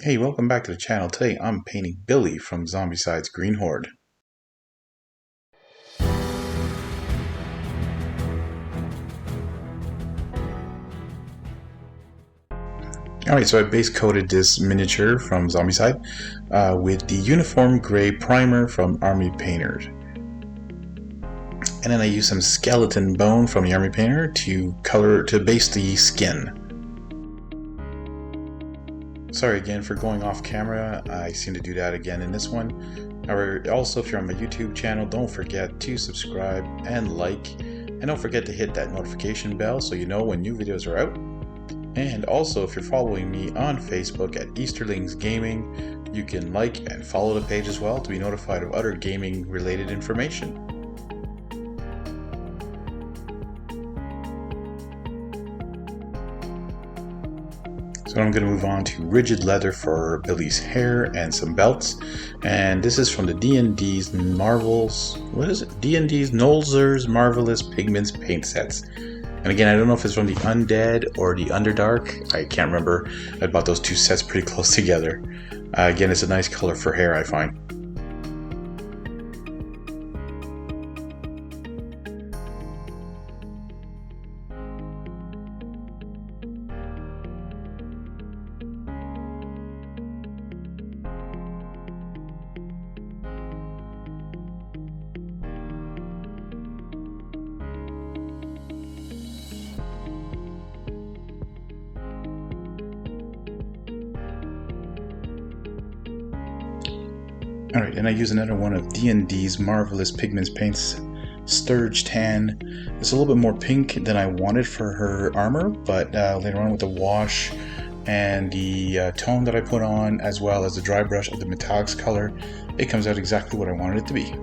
Hey, welcome back to the channel. Today I'm painting Billy from Zombicide Green Horde. Alright, so I base coated this miniature from Zombicide with the uniform gray primer from Army Painter. And then I use some skeleton bone from the Army Painter to base the skin. Sorry again for going off camera. I seem to do that again in this one. Also, if you're on my YouTube channel, don't forget to subscribe and like. And don't forget to hit that notification bell so you know when new videos are out. And also, if you're following me on Facebook at Easterlings Gaming, you can like and follow the page as well to be notified of other gaming related information. So I'm going to move on to rigid leather for Billy's hair and some belts. And this is from the D&D's Marvels, what is it? D&D's Nolzur's Marvelous Pigments paint sets. And again, I don't know if it's from the Undead or the Underdark. I can't remember. I bought those two sets pretty close together. Again, it's a nice color for hair, I find. Alright, and I use another one of D&D's Marvelous Pigments paints, Sturge Tan. It's a little bit more pink than I wanted for her armor, but later on with the wash and the tone that I put on, as well as the dry brush of the metallics color, it comes out exactly what I wanted it to be.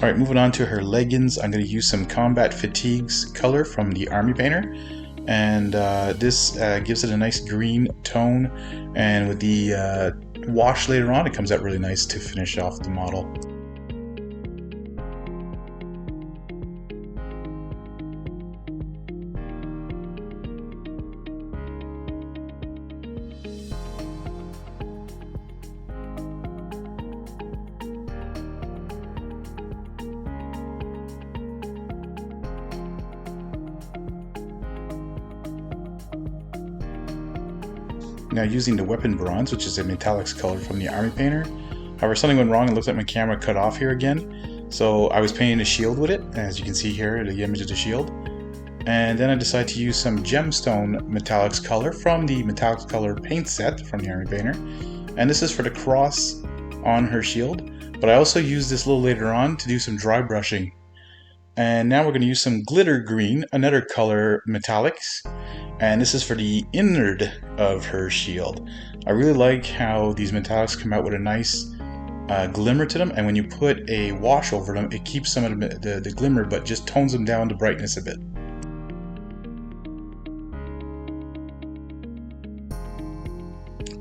Alright, moving on to her leggings, I'm going to use some Combat Fatigues color from the Army Painter. And this gives it a nice green tone, and with the wash later on, it comes out really nice to finish off the model. Now using the Weapon Bronze, which is a metallics color from the Army Painter. However, something went wrong and looks like my camera cut off here again. So I was painting a shield with it, as you can see here, the image of the shield. And then I decided to use some Gemstone metallics color from the metallics color paint set from the Army Painter. And this is for the cross on her shield. But I also used this a little later on to do some dry brushing. And now we're going to use some glitter green, another color metallics. And this is for the innard of her shield. I really like how these metallics come out with a nice glimmer to them, and when you put a wash over them, it keeps some of the glimmer, but just tones them down to brightness a bit.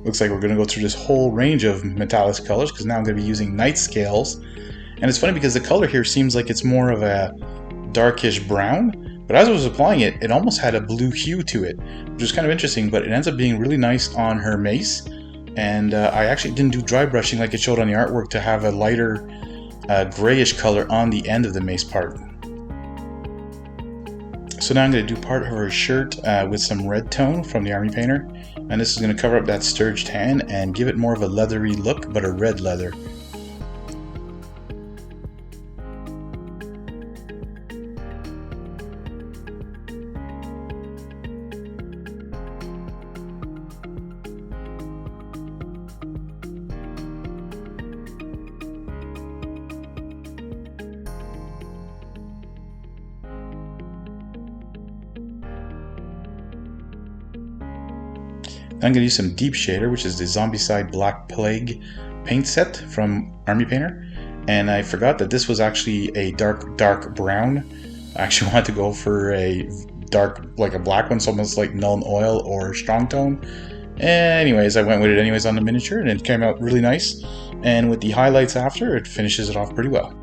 Looks like we're going to go through this whole range of metallic colors, because now I'm going to be using night scales. And it's funny because the color here seems like it's more of a darkish brown, but as I was applying it, it almost had a blue hue to it, which is kind of interesting, but it ends up being really nice on her mace. And I actually didn't do dry brushing like it showed on the artwork to have a lighter grayish color on the end of the mace part. So now I'm going to do part of her shirt with some red tone from the Army Painter, and this is going to cover up that sturged hand and give it more of a leathery look, but a red leather. I'm going to use some deep shader, which is the Zombicide Black Plague paint set from Army Painter. And I forgot that this was actually a dark brown. I actually wanted to go for a dark, like a black one, so almost like Null Oil or Strong Tone. Anyways, I went with it anyways on the miniature, and it came out really nice. And with the highlights after, it finishes it off pretty well.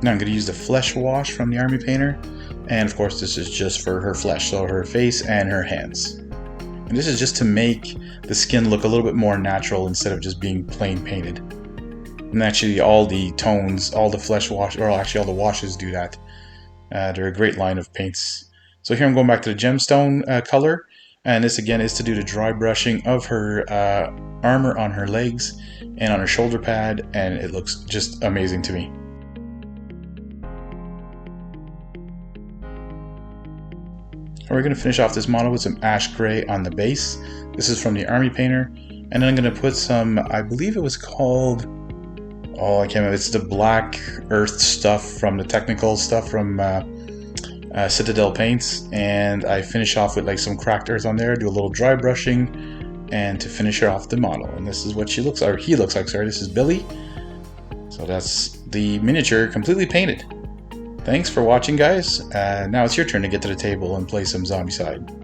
Now I'm going to use the flesh wash from the Army Painter, and of course this is just for her flesh, so her face and her hands. And this is just to make the skin look a little bit more natural instead of just being plain painted. And actually all the tones, all the flesh wash, or actually all the washes do that. They're a great line of paints. So here I'm going back to the gemstone color, and this again is to do the dry brushing of her armor on her legs and on her shoulder pad, and it looks just amazing to me. We're going to finish off this model with some ash gray on the base. This is from the Army Painter. And then I'm going to put some, I believe it was called, oh I can't remember, it's the black earth stuff from the technical stuff from Citadel Paints. And I finish off with like some cracked earth on there, do a little dry brushing, and to finish her off the model. And this is what she looks like, or he looks like, sorry, this is Billy. So that's the miniature completely painted. Thanks for watching, guys. Now it's your turn to get to the table and play some Zombicide.